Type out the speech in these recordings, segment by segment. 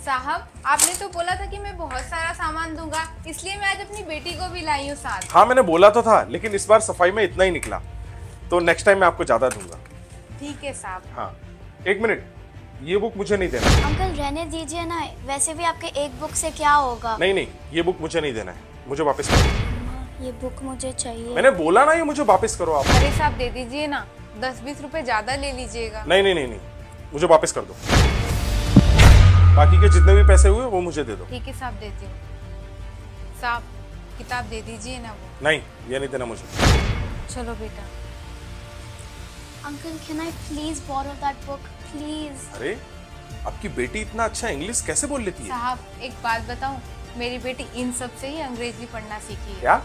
साहब, आपने तो बोला था कि मैं बहुत सारा सामान दूंगा, इसलिए मैं आज अपनी बेटी को भी लाई हूँ साथ। हाँ मैंने बोला तो था, लेकिन इस बार सफाई में इतना ही निकला, तो नेक्स्ट टाइम मैं आपको ज्यादा दूंगा। ठीक है साहब। हाँ, एक मिनट, ये बुक मुझे नहीं देना। अंकल रहने दीजिए ना, वैसे भी आपके एक बुक से क्या होगा। नहीं नहीं, ये बुक मुझे नहीं देना है, मुझे वापस करो। ये बुक मुझे चाहिए। मैंने बोला ना, ये मुझे वापस करो आप। अरे साहब दे दीजिए ना, 10-20 रुपए ज्यादा ले लीजिएगा। नहीं नहीं नहीं नहीं, मुझे वापस कर दो। बाकी के जितने भी पैसे हुए वो मुझे दे दो। ठीक है साहब, देती हूँ। साहब किताब दे दीजिए ना वो। नहीं, ये नहीं देना मुझे। चलो बेटा। Uncle can I please borrow that book please. अरे, आपकी बेटी इतना अच्छा इंग्लिश कैसे बोल लेती है? साहब एक बात बताऊं, मेरी बेटी इन सब से ही अंग्रेजी पढ़ना सीखी है। क्या?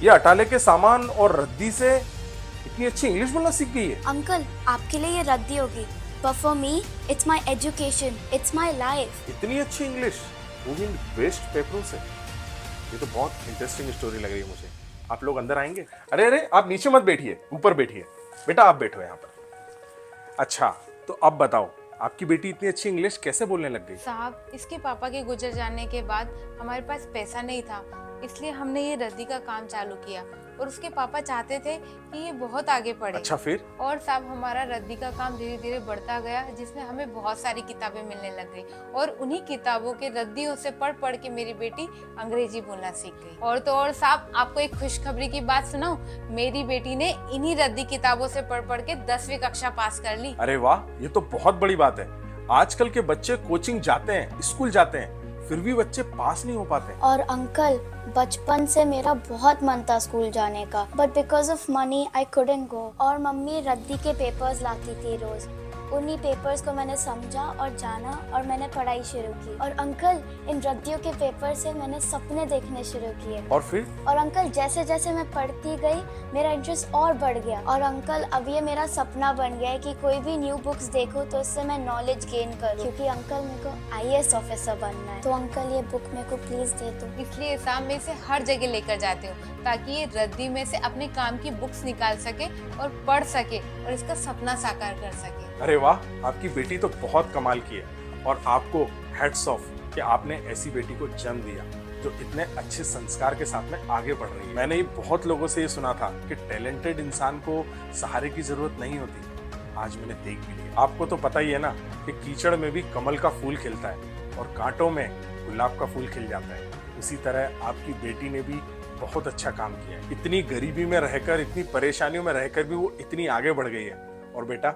ये अटाले के सामान और रद्दी से इतनी अच्छी इंग्लिश बोलना सीख गई है? अंकल आपके लिए ये रद्दी होगी, but for me it's my education, it's my life। इतनी अच्छी इंग्लिश, वो भी वेस्ट पेपरों से। ये तो बहुत इंटरेस्टिंग स्टोरी लग रही है मुझे। आप लोग अंदर आएंगे? अरे अरे, आप नीचे मत बैठिए, ऊपर बैठिए। बेटा आप बैठो यहाँ पर। अच्छा, तो अब बताओ, आपकी बेटी इतनी अच्छी इंग्लिश कैसे बोलने लग गई? साहब इसके पापा के गुजर जाने के बाद हमारे पास पैसा नहीं था, इसलिए हमने ये रद्दी का काम चालू किया और उसके पापा चाहते थे कि ये बहुत आगे बढ़े। अच्छा फिर? और साहब हमारा रद्दी का काम धीरे धीरे बढ़ता गया, जिसमें हमें बहुत सारी किताबें मिलने लग गई और उन्हीं किताबों के रद्दियों से पढ़ पढ़ के मेरी बेटी अंग्रेजी बोलना सीख गई। और तो और साहब, आपको एक खुशखबरी की बात सुनाऊं, मेरी बेटी ने इन्हीं रद्दी किताबों से पढ़ पढ़ के 10वीं कक्षा पास कर ली। अरे वाह, ये तो बहुत बड़ी बात है। आजकल के बच्चे कोचिंग जाते हैं, स्कूल जाते हैं, फिर भी बच्चे पास नहीं हो पाते। और अंकल बचपन से मेरा बहुत मन था स्कूल जाने का, but because of money I couldn't go. और मम्मी रद्दी के पेपर्स लाती थी रोज, उन्हीं पेपर्स को मैंने समझा और जाना और मैंने पढ़ाई शुरू की। और अंकल इन रद्दियों के पेपर से मैंने सपने देखने शुरू किए। और फिर? और अंकल जैसे जैसे मैं पढ़ती गई मेरा इंटरेस्ट और बढ़ गया। और अंकल अब ये मेरा सपना बन गया है कि कोई भी न्यू बुक्स देखूं तो उससे मैं नॉलेज गेन करूं, क्योंकि अंकल मेरे को IAS ऑफिसर बनना है। तो अंकल ये बुक मेरे को प्लीज दे दो। इसलिए साहब मैं इसे हर जगह लेकर जाती हूँ ताकि ये रद्दी में से अपने काम की बुक्स निकाल सके और पढ़ सके और इसका सपना साकार कर सके। अरे वाह, आपकी बेटी तो बहुत कमाल की है और आपको हैट्स ऑफ कि आपने ऐसी बेटी को जन्म दिया जो इतने अच्छे संस्कार के साथ में आगे बढ़ रही है। मैंने ही बहुत लोगों से ये सुना था कि टैलेंटेड इंसान को सहारे की जरूरत नहीं होती। आज मैंने देख भी लिया। आपको तो पता ही है ना कि कीचड़ में भी कमल का फूल खिलता है और कांटों में गुलाब का फूल खिल जाता है। उसी तरह आपकी बेटी ने भी बहुत अच्छा काम किया है। इतनी गरीबी में रहकर, इतनी परेशानियों में रहकर भी वो इतनी आगे बढ़ गई है। और बेटा,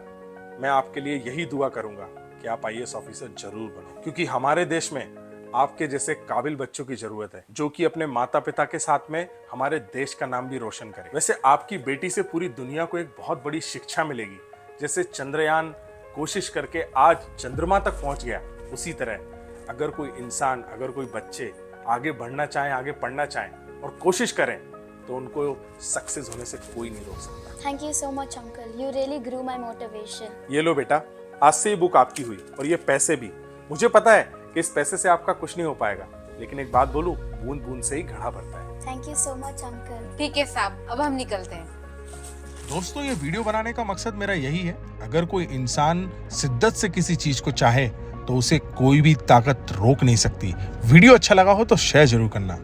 मैं आपके लिए यही दुआ करूंगा कि आप IAS ऑफिसर जरूर बनो, क्योंकि हमारे देश में आपके जैसे काबिल बच्चों की जरूरत है जो कि अपने माता पिता के साथ में हमारे देश का नाम भी रोशन करे। वैसे आपकी बेटी से पूरी दुनिया को एक बहुत बड़ी शिक्षा मिलेगी। जैसे चंद्रयान कोशिश करके आज चंद्रमा तक पहुंच गया, उसी तरह अगर कोई इंसान, अगर कोई बच्चे आगे बढ़ना चाहें, आगे पढ़ना चाहें और कोशिश करें तो उनको सक्सेस होने से कोई नहीं रोक सकता। Thank you so much uncle, you really grew my motivation. ये लो बेटा, आज से ये बुक आपकी हुई और ये पैसे भी। मुझे पता है कि इस पैसे से आपका कुछ नहीं हो पाएगा, लेकिन एक बात बोलूं, बूंद बूंद से ही घड़ा भरता है। Thank you so much uncle. ठीक है साहब, अब हम निकलते हैं। दोस्तों, ये वीडियो बनाने का मकसद मेरा यही है, अगर कोई इंसान शिद्दत से किसी चीज को चाहे तो उसे कोई भी ताकत रोक नहीं सकती। वीडियो अच्छा लगा हो तो शेयर जरूर करना।